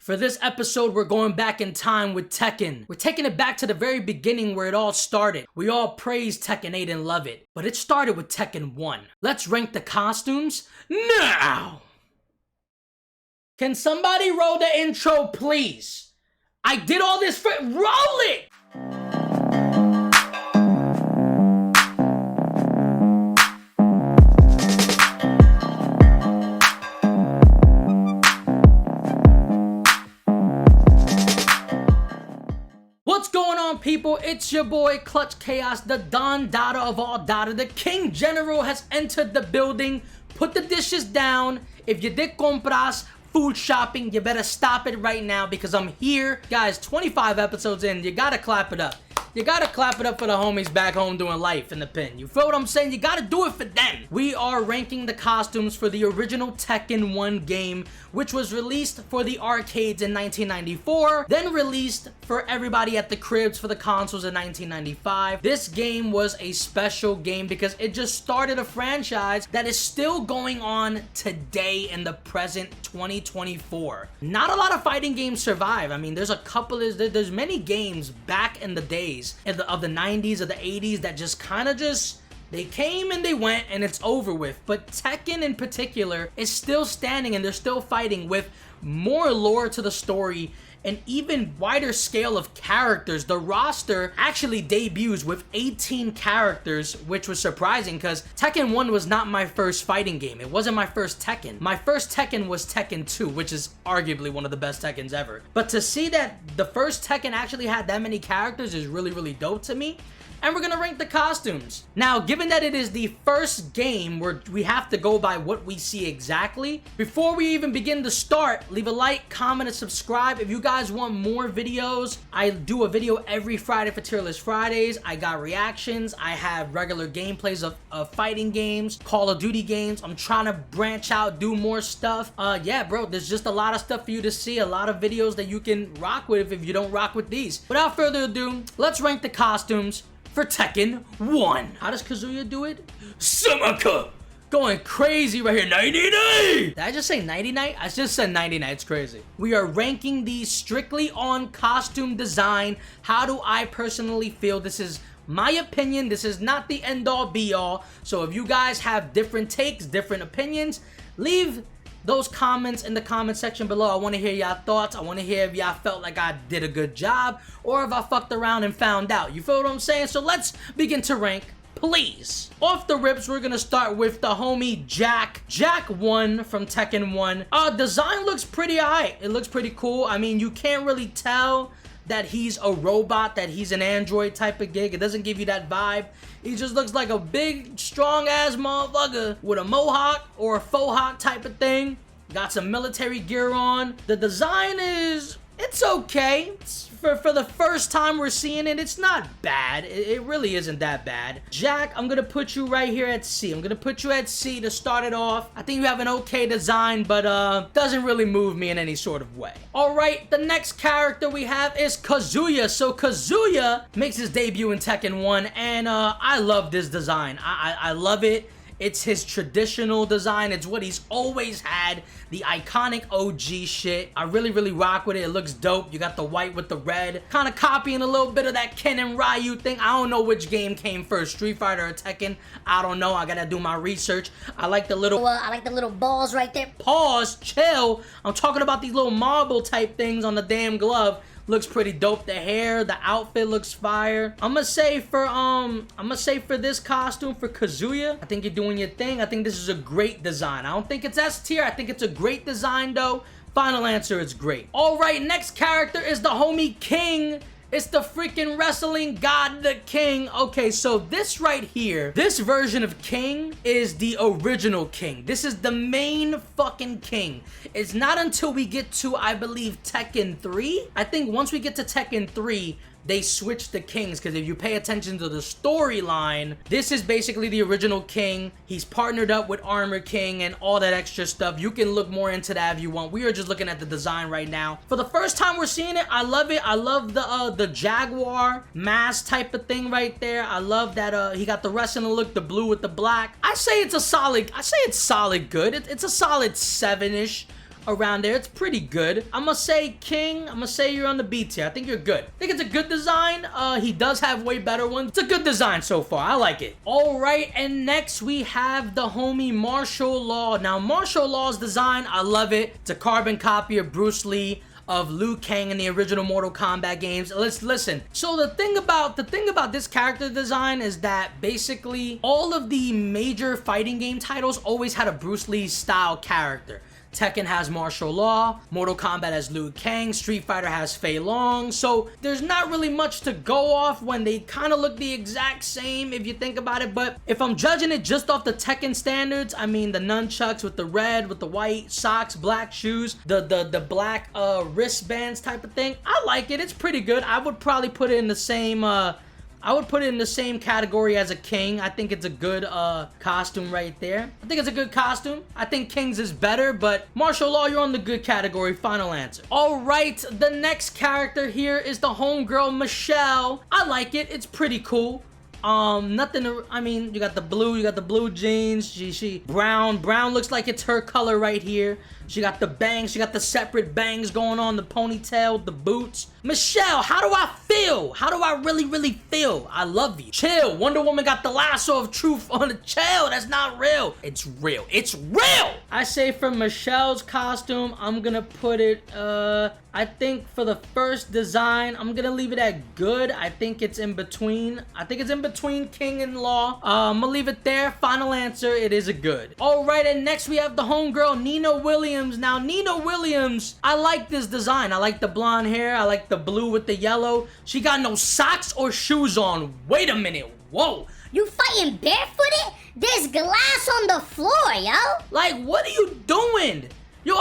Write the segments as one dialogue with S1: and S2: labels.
S1: For this episode, we're going back in time with Tekken. We're taking it back to the very beginning where it all started. We all praise Tekken 8 and love it, but it started with Tekken 1. Let's rank the costumes now! Can somebody roll the intro, please? I did all this for- roll it! What's going on, people? It's your boy Clutch Chaos, the Don Dada of all Dada. The King General has entered the building. Put the dishes down. If you did compras, food shopping, you better stop it right now because I'm here. Guys, 25 episodes in, you gotta clap it up. You gotta clap it up for the homies back home doing life in the pen. You feel what I'm saying? You gotta do it for them. We are ranking the costumes for the original Tekken 1 game, which was released for the arcades in 1994, then released for everybody at the cribs for the consoles in 1995. This game was a special game because it just started a franchise that is still going on today in the present 2024. Not a lot of fighting games survive. I mean, there's a couple, there's many games back in the days of the 90s or the 80s that just kind of they came and they went and it's over with. But Tekken in particular is still standing and they're still fighting with more lore to the story and even wider scale of characters. The roster actually debuts with 18 characters, which was surprising because Tekken 1 was not my first fighting game. It wasn't my first Tekken. My first Tekken was Tekken 2, which is arguably one of the best Tekkens ever. But to see that the first Tekken actually had that many characters is really, really dope to me. And we're gonna rank the costumes. Now, given that it is the first game where we have to go by what we see exactly, before we even begin to start, leave a like, comment, and subscribe. If you guys want more videos, I do a video every Friday for Tierlist Fridays. I got reactions. I have regular gameplays of fighting games, Call of Duty games. I'm trying to branch out, do more stuff. Yeah, bro, there's just a lot of stuff for you to see, a lot of videos that you can rock with if you don't rock with these. Without further ado, let's rank the costumes for Tekken 1. How does Kazuya do it? Samaka! Going crazy right here. 99! Did I just say 99? I just said 99. It's crazy. We are ranking these strictly on costume design. How do I personally feel? This is my opinion. This is not the end-all be-all. So if you guys have different takes, different opinions, leave those comments in the comment section below. I want to hear y'all thoughts. I want to hear if y'all felt like I did a good job or if I fucked around and found out. You feel what I'm saying? So let's begin to rank, please. Off the rips, we're gonna start with the homie Jack. Jack 1 from Tekken 1. Design looks pretty alright. It looks pretty cool. I mean, you can't really tell that he's a robot, that he's an android type of gig. It doesn't give you that vibe. He just looks like a big, strong-ass motherfucker with a mohawk or a faux hawk type of thing. Got some military gear on. The design it's okay. For the first time we're seeing it, it's not bad. It really isn't that bad. Jack, I'm gonna put you right here at C. I'm gonna put you at C to start it off. I think you have an okay design, but doesn't really move me in any sort of way. Alright, the next character we have is Kazuya. So Kazuya makes his debut in Tekken 1, and I love this design. I love it. It's his traditional design. It's what he's always had. The iconic OG shit. I really, really rock with it. It looks dope. You got the white with the red. Kind of copying a little bit of that Ken and Ryu thing. I don't know which game came first, Street Fighter or Tekken. I don't know. I gotta do my research. I like the little
S2: balls right there.
S1: Pause. Chill. I'm talking about these little marble type things on the damn glove. Looks pretty dope. The hair, the outfit looks fire. I'm gonna say for this costume for Kazuya, I think you're doing your thing. I think this is a great design. I don't think it's S tier. I think it's a great design though. Final answer is great. All right, next character is the homie King. It's the freaking wrestling god, the King. Okay, so this right here, this version of King is the original King. This is the main fucking King. It's not until we get to, I believe, Tekken 3. I think once we get to Tekken 3, they switched the kings, because if you pay attention to the storyline, this is basically the original King. He's partnered up with Armor King and all that extra stuff. You can look more into that if you want. We are just looking at the design right now. For the first time we're seeing it, I love it. I love the Jaguar mask type of thing right there. I love that he got the wrestling look, the blue with the black. I say it's solid good. It's a solid 7-ish. around there. It's pretty good. I'm gonna say King, I'm gonna say you're on the B tier. I think you're good. I think it's a good design. He does have way better ones. It's a good design so far. I like it. All right, and next we have the homie Martial Law. Now, Martial Law's design, I love it. It's a carbon copy of Bruce Lee, of Liu Kang in the original Mortal Kombat games. Let's listen. So the thing about this character design is that basically all of the major fighting game titles always had a Bruce Lee style character. Tekken has Martial Law, Mortal Kombat has Liu Kang, Street Fighter has Fei Long, so there's not really much to go off when they kind of look the exact same if you think about it. But if I'm judging it just off the Tekken standards, I mean the nunchucks with the red, with the white socks, black shoes, the black wristbands type of thing, I like it. It's pretty good. I would probably put it in the same category as a King. I think it's a good costume right there. I think it's a good costume. I think King's is better, but Martial Law, you're on the good category. Final answer. All right, the next character here is the homegirl Michelle. I like it. It's pretty cool. Nothing to, I mean, you got the blue jeans. She brown looks like it's her color right here. She got the bangs, she got the separate bangs going on, the ponytail, the boots. Michelle, how do I feel? How do I really feel? I love you. Chill. Wonder Woman got the lasso of truth on the chill. That's not real. It's real. It's real. I say for Michelle's costume, I'm gonna put it, I think for the first design, I'm gonna leave it at good. I think it's in between. I think it's in between King and Law. I'm gonna leave it there. Final answer, it is a good. All right, and next we have the homegirl, Nina Williams. Now, Nina Williams, I like this design. I like the blonde hair. I like the blue with the yellow. She got no socks or shoes on. Wait a minute. Whoa.
S2: You fighting barefooted? There's glass on the floor, yo.
S1: Like, what are you doing? Yo,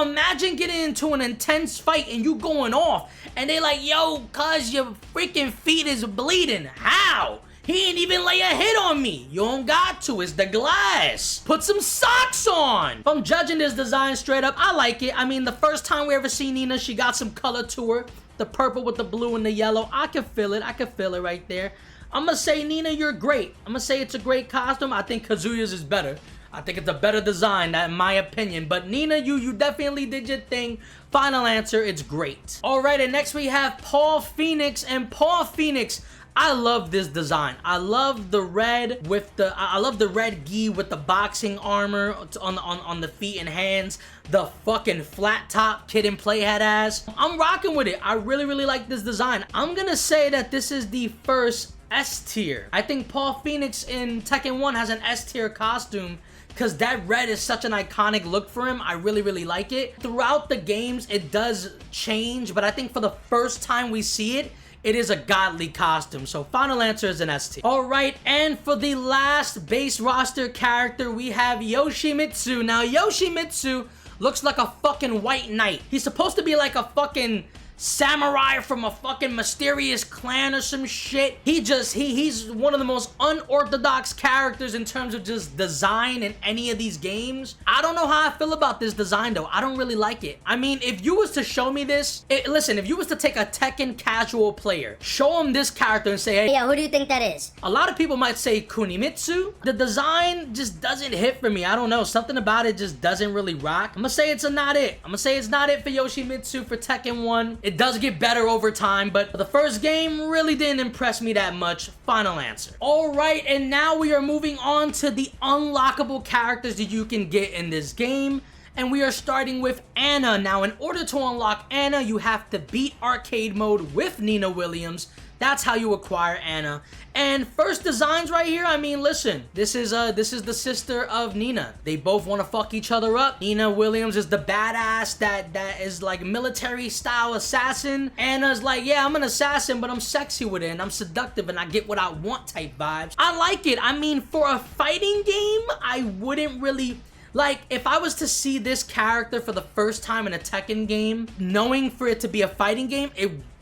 S1: imagine getting into an intense fight and you going off. And they like, yo, cuz your freaking feet is bleeding. How? He ain't even lay a hit on me. You don't got to. It's the glass. Put some socks on. If I'm judging this design straight up, I like it. I mean, the first time we ever seen Nina, she got some color to her. The purple with the blue and the yellow. I can feel it. I can feel it right there. I'm going to say, Nina, you're great. I'm going to say it's a great costume. I think Kazuya's is better. I think it's a better design, in my opinion. But Nina, you definitely did your thing. Final answer, it's great. All right, and next we have Paul Phoenix. And Paul Phoenix, I love this design. I love the red with the, I love the red gi with the boxing armor on the feet and hands. The fucking flat top Kid and Play had ass. I'm rocking with it. I really like this design. I'm gonna say that this is the first S tier. I think Paul Phoenix in Tekken 1 has an S tier costume because that red is such an iconic look for him. I really like it. Throughout the games, it does change, but I think for the first time we see it, it is a godly costume. So final answer is an S tier. All right, and for the last base roster character, we have Yoshimitsu. Now, Yoshimitsu looks like a fucking white knight. He's supposed to be like a fucking samurai from a fucking mysterious clan or some shit. He's one of the most unorthodox characters in terms of just design in any of these games. I don't know how I feel about this design though. I don't really like it. I mean, if you was to show me this, listen, if you was to take a Tekken casual player, show him this character and say, hey,
S2: yeah, who do you think that is?
S1: A lot of people might say Kunimitsu. The design just doesn't hit for me. I don't know. Something about it just doesn't really rock. I'm gonna say it's not it. I'm gonna say it's not it for Yoshimitsu for Tekken 1. It does get better over time, but the first game really didn't impress me that much. Final answer. All right, and now we are moving on to the unlockable characters that you can get in this game. And we are starting with Anna. Now, in order to unlock Anna, you have to beat arcade mode with Nina Williams. That's how you acquire Anna. And first designs right here, I mean, listen, this is the sister of Nina. They both want to fuck each other up. Nina Williams is the badass that is like military style assassin. Anna's like, yeah, I'm an assassin, but I'm sexy with it and I'm seductive and I get what I want type vibes. I like it. I mean, for a fighting game, I wouldn't really... Like, if I was to see this character for the first time in a Tekken game, knowing for it to be a fighting game,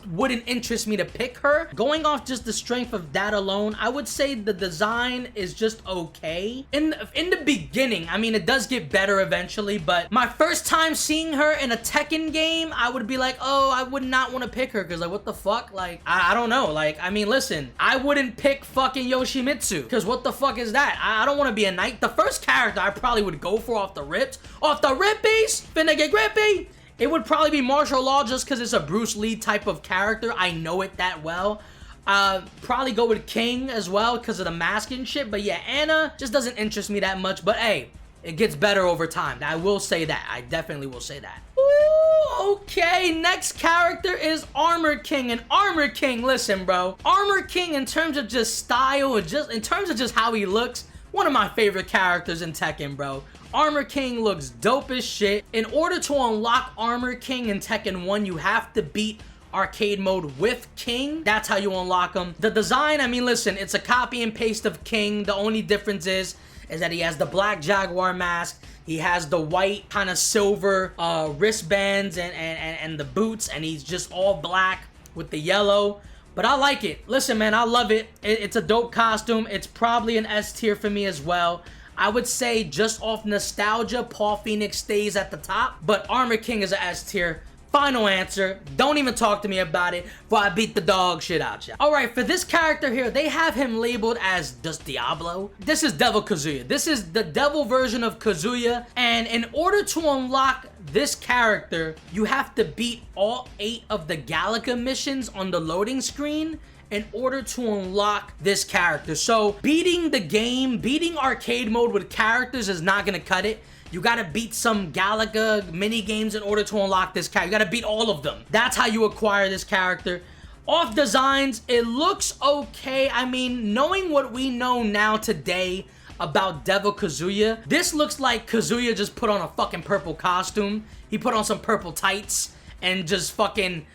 S1: wouldn't interest me to pick her. Going off just the strength of that alone, I would say the design is just okay. In the beginning, I mean, it does get better eventually, but my first time seeing her in a Tekken game, I would be like, oh, I would not want to pick her, because like, what the fuck? Like, I don't know. Like, I mean, listen, I wouldn't pick fucking Yoshimitsu, because what the fuck is that? I don't want to be a knight. The first character I probably would go for off the rippies, finna get grippy, it would probably be martial law, just because it's a Bruce Lee type of character. I know it that well. Probably go with King as well because of the mask and shit. But yeah, Anna just doesn't interest me that much. But hey, it gets better over time. I will say that. I definitely will say that. Ooh, okay, next character is Armor King. And Armor King, listen, bro. Armor King, in terms of just style, in terms of just how he looks, one of my favorite characters in Tekken, bro. Armor King looks dope as shit. In order to unlock Armor King in Tekken 1, you have to beat arcade mode with King. That's how you unlock him. The design, I mean, listen, it's a copy and paste of King. The only difference is that he has the black Jaguar mask. He has the white kind of silver wristbands and the boots, and he's just all black with the yellow. But I like it. Listen, man, I love it. It's a dope costume. It's probably an S tier for me as well. I would say just off nostalgia, Paul Phoenix stays at the top, but Armor King is an S tier. Final answer. Don't even talk to me about it, for I beat the dog shit out ya. Alright, for this character here, they have him labeled as just Diablo. This is Devil Kazuya. This is the devil version of Kazuya, and in order to unlock this character, you have to beat all 8 of the Galaga missions on the loading screen in order to unlock this character. So beating the game, beating arcade mode with characters is not gonna cut it. You gotta beat some Galaga mini games in order to unlock this character. You gotta beat all of them. That's how you acquire this character. Off designs, it looks okay. I mean, knowing what we know now today about Devil Kazuya, this looks like Kazuya just put on a fucking purple costume. He put on some purple tights and just fucking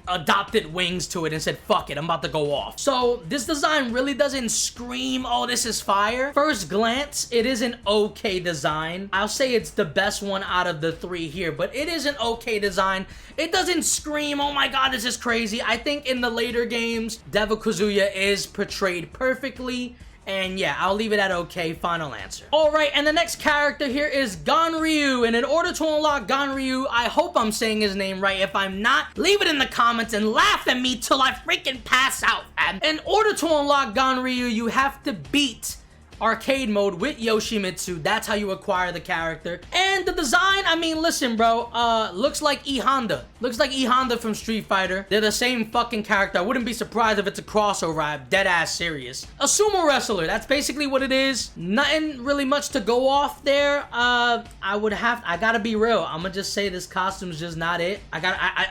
S1: adopted wings to it and said, fuck it, I'm about to go off. So this design really doesn't scream, oh, this is fire. First glance, it is an okay design. I'll say it's the best one out of the 3 here, but it is an okay design. It doesn't scream, oh my god, this is crazy. I think in the later games, Devil Kazuya is portrayed perfectly. And yeah, I'll leave it at okay. Final answer. Alright, and the next character here is Ganryu. And in order to unlock Ganryu, I hope I'm saying his name right. If I'm not, leave it in the comments and laugh at me till I freaking pass out, man. In order to unlock Ganryu, you have to beat arcade mode with Yoshimitsu. That's how you acquire the character. And the design, I mean, listen, bro, looks like E Honda. Looks like E Honda from Street Fighter. They're the same fucking character. I wouldn't be surprised if it's a crossover. I'm dead ass serious. A sumo wrestler. That's basically what it is. Nothing really much to go off there. I gotta be real. I'm gonna just say this costume's just not it.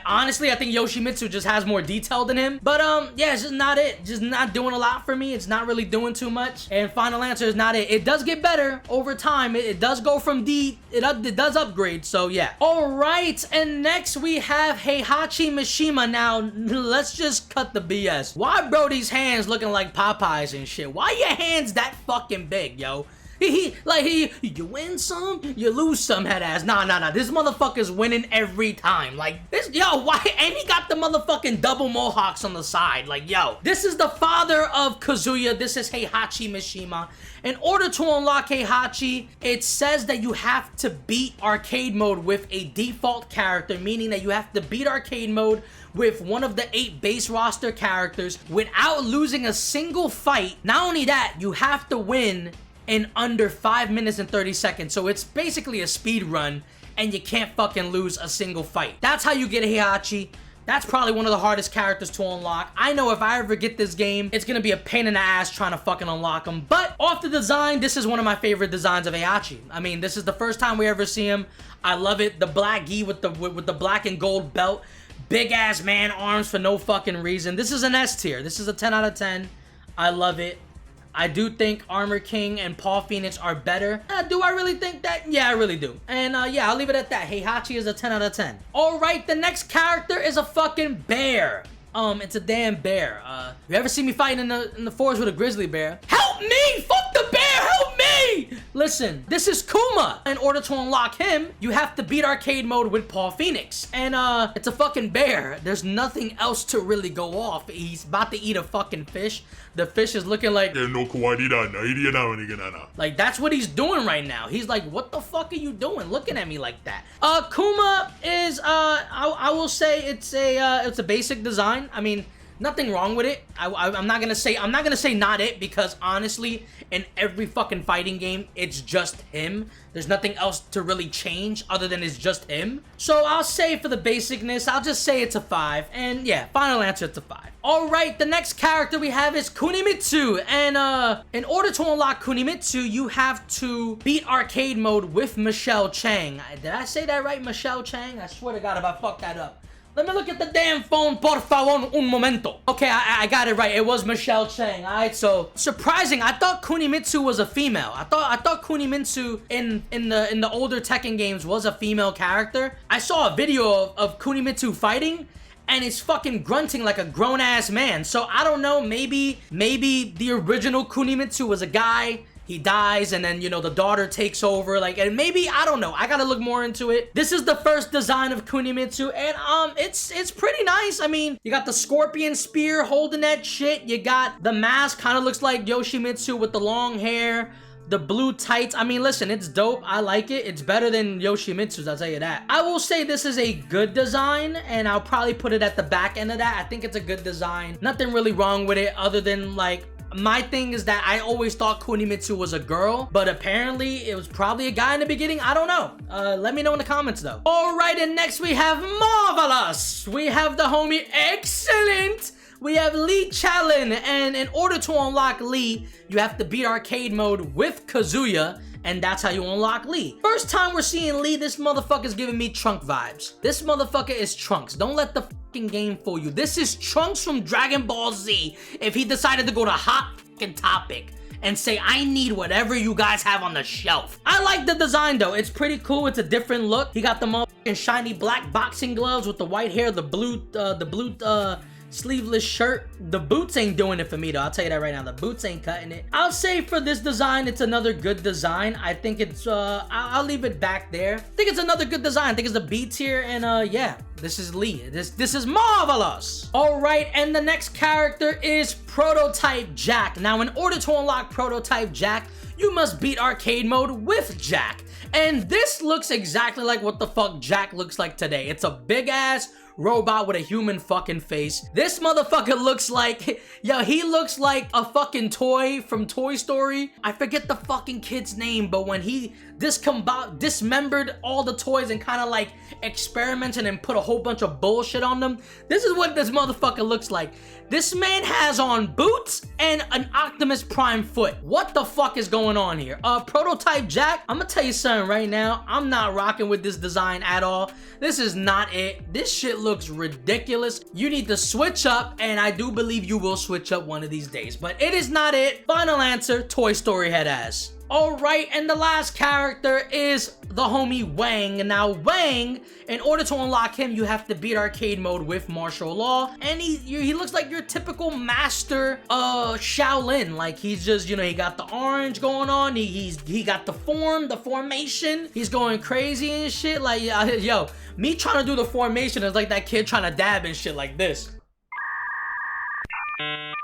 S1: Honestly, I think Yoshimitsu just has more detail than him. But yeah, it's just not it. Just not doing a lot for me. It's not really doing too much. And final answer is not it. It does get better over time. It does go from D. It does upgrade. So yeah. All right, and next we have Heihachi Mishima. Now let's just cut the BS. Why Brody's hands looking like Popeyes and shit? Why your hands that fucking big, yo? You win some, you lose some, head ass. Nah. This motherfucker's winning every time. Like, this, yo, why? And he got the motherfucking double mohawks on the side. Like, yo, this is the father of Kazuya. This is Heihachi Mishima. In order to unlock Heihachi, it says that you have to beat arcade mode with a default character, meaning that you have to beat arcade mode with one of the 8 base roster characters without losing a single fight. Not only that, you have to win in under 5 minutes and 30 seconds. So it's basically a speed run, and you can't fucking lose a single fight. That's how you get Heihachi. That's probably one of the hardest characters to unlock. I know if I ever get this game, it's gonna be a pain in the ass trying to fucking unlock him. But off the design, this is one of my favorite designs of Heihachi. I mean, this is the first time we ever see him. I love it. The black gi with the black and gold belt. Big ass man arms for no fucking reason. This is an S tier. This is a 10 out of 10. I love it. I do think Armor King and Paul Phoenix are better. Do I really think that? Yeah, I really do. And yeah, I'll leave it at that. Heihachi is a 10 out of 10. Alright, the next character is a fucking bear. It's a damn bear. You ever see me fighting in the forest with a grizzly bear? Help me! Fuck the bear! Help me! Listen, this is Kuma. In order to unlock him, you have to beat arcade mode with Paul Phoenix. And it's a fucking bear. There's nothing else to really go off. He's about to eat a fucking fish. The fish is looking like that's what he's doing right now. He's like, what the fuck are you doing? Looking at me like that. Kuma is I will say it's a basic design. I mean, nothing wrong with it. I'm not gonna say not it, because honestly, in every fucking fighting game, it's just him. There's nothing else to really change other than it's just him. So I'll say for the basicness, I'll just say it's a 5. And yeah, final answer, it's a 5. Alright, the next character we have is Kunimitsu. And in order to unlock Kunimitsu, you have to beat arcade mode with Michelle Chang. Did I say that right, Michelle Chang? I swear to God if I fucked that up. Let me look at the damn phone, por favor, un momento. Okay, I got it right. It was Michelle Chang. Alright, so surprising. I thought Kunimitsu was a female. I thought Kunimitsu in the older Tekken games was a female character. I saw a video of Kunimitsu fighting, and it's fucking grunting like a grown-ass man. So I don't know, maybe the original Kunimitsu was a guy. He dies, and then, you know, the daughter takes over, like, and maybe, I don't know. I gotta look more into it. This is the first design of Kunimitsu, and, it's pretty nice. I mean, you got the scorpion spear holding that shit. You got the mask, kind of looks like Yoshimitsu with the long hair, the blue tights. I mean, listen, it's dope. I like it. It's better than Yoshimitsu's, I'll tell you that. I will say this is a good design, and I'll probably put it at the back end of that. I think it's a good design. Nothing really wrong with it, other than, like, my thing is that I always thought Kunimitsu was a girl, but apparently it was probably a guy in the beginning. I don't know. Let me know in the comments though. Alright, and next we have Marvelous. We have the homie Excellent. We have Lee Challen, and in order to unlock Lee, you have to beat arcade mode with Kazuya, and that's how you unlock Lee. First time we're seeing Lee, this motherfucker's giving me Trunk vibes. This motherfucker is Trunks. Don't let the fucking game fool you. This is Trunks from Dragon Ball Z if he decided to go to Hot fucking Topic and say, I need whatever you guys have on the shelf. I like the design though. It's pretty cool. It's a different look. He got the motherfucking shiny black boxing gloves with the white hair, the blue sleeveless shirt. The boots ain't doing it for me though. I'll tell you that right now. The boots ain't cutting it. I'll say for this design, it's another good design. I think it's I'll leave it back there. I think it's another good design. I think it's a B tier, and yeah, this is Lee. This is Marvelous. All right, and the next character is Prototype Jack. Now, in order to unlock Prototype Jack, you must beat arcade mode with Jack. And this looks exactly like what the fuck Jack looks like today. It's a big ass robot with a human fucking face. This motherfucker looks like, yo, he looks like a fucking toy from Toy Story. I forget the fucking kid's name, but when he dismembered all the toys and kind of like experimented and put a whole bunch of bullshit on them, this is what this motherfucker looks like. This man has on boots and an Optimus Prime foot. What the fuck is going on here? Prototype Jack, I'm gonna tell you something right now. I'm not rocking with this design at all. This is not it. This shit looks ridiculous. You need to switch up, and I do believe you will switch up one of these days, but it is not it. Final answer, Toy Story head ass. Alright, and the last character is the homie Wang. Now Wang, in order to unlock him, you have to beat arcade mode with martial law, and he looks like your typical master Shaolin. Like, he's just, you know, he got the orange going on, he got the formation, he's going crazy and shit. Like, yo, me trying to do the formation is like that kid trying to dab and shit like this.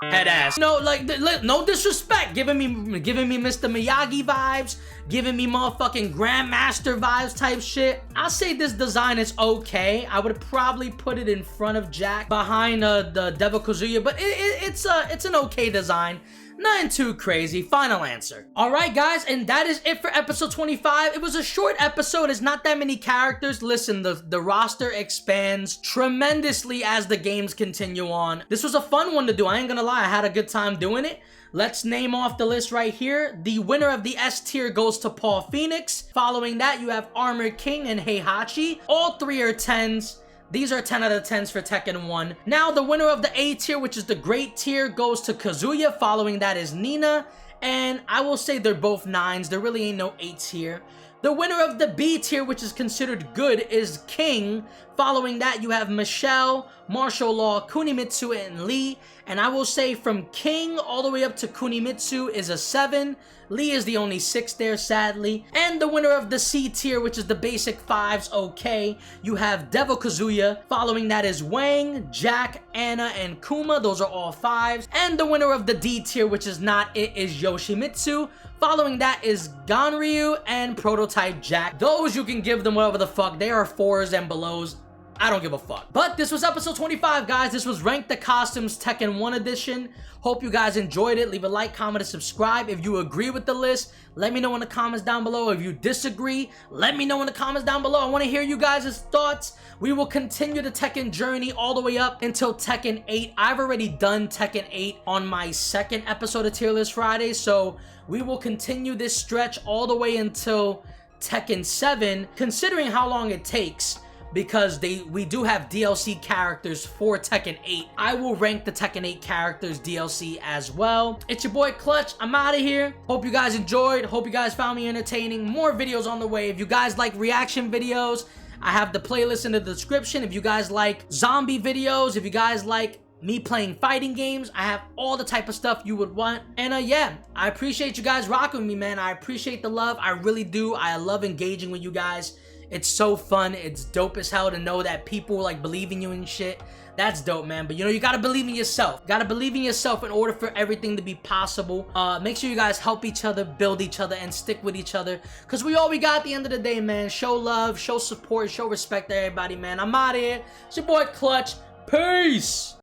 S1: Head ass. No, like, no disrespect. Giving me Mr. Miyagi vibes, giving me motherfucking Grandmaster vibes type shit. I'll say this design is okay. I would probably put it in front of Jack, behind the Devil Kazuya, but it's an okay design. Nothing too crazy. Final answer. Alright guys, and that is it for episode 25. It was a short episode. It's not that many characters. Listen, the roster expands tremendously as the games continue on. This was a fun one to do. I ain't gonna lie, I had a good time doing it. Let's name off the list right here. The winner of the S tier goes to Paul Phoenix. Following that, you have Armored King and Heihachi. All three are 10s. These are 10 out of 10s for Tekken 1. Now, the winner of the A tier, which is the Great tier, goes to Kazuya. Following that is Nina. And I will say they're both 9s. There really ain't no 8s here. The winner of the B tier, which is considered good, is King. Following that, you have Michelle, Martial Law, Kunimitsu, and Lee. And I will say from King all the way up to Kunimitsu is a 7. Lee is the only 6 there, sadly. And the winner of the C tier, which is the basic 5s, okay. You have Devil Kazuya. Following that is Wang, Jack, Anna, and Kuma. Those are all 5s. And the winner of the D tier, which is not it, is Yoshimitsu. Following that is Ganryu and Prototype Jack. Those you can give them whatever the fuck. They are 4s and belows. I don't give a fuck. But this was episode 25, guys. This was Rank the Costumes Tekken 1 edition. Hope you guys enjoyed it. Leave a like, comment, and subscribe. If you agree with the list, let me know in the comments down below. If you disagree, let me know in the comments down below. I want to hear you guys' thoughts. We will continue the Tekken journey all the way up until Tekken 8. I've already done Tekken 8 on my second episode of Tier List Friday, so we will continue this stretch all the way until Tekken 7, considering how long it takes. Because we do have DLC characters for Tekken 8. I will rank the Tekken 8 characters DLC as well. It's your boy Clutch. I'm out of here. Hope you guys enjoyed. Hope you guys found me entertaining. More videos on the way. If you guys like reaction videos, I have the playlist in the description. If you guys like zombie videos, if you guys like me playing fighting games, I have all the type of stuff you would want. And yeah, I appreciate you guys rocking with me, man. I appreciate the love. I really do. I love engaging with you guys. It's so fun. It's dope as hell to know that people like believe in you and shit. That's dope, man. But you know, you gotta believe in yourself. You gotta believe in yourself in order for everything to be possible. Make sure you guys help each other, build each other, and stick with each other. Because we all we got at the end of the day, man. Show love, show support, show respect to everybody, man. I'm out of here. It's your boy Clutch. Peace!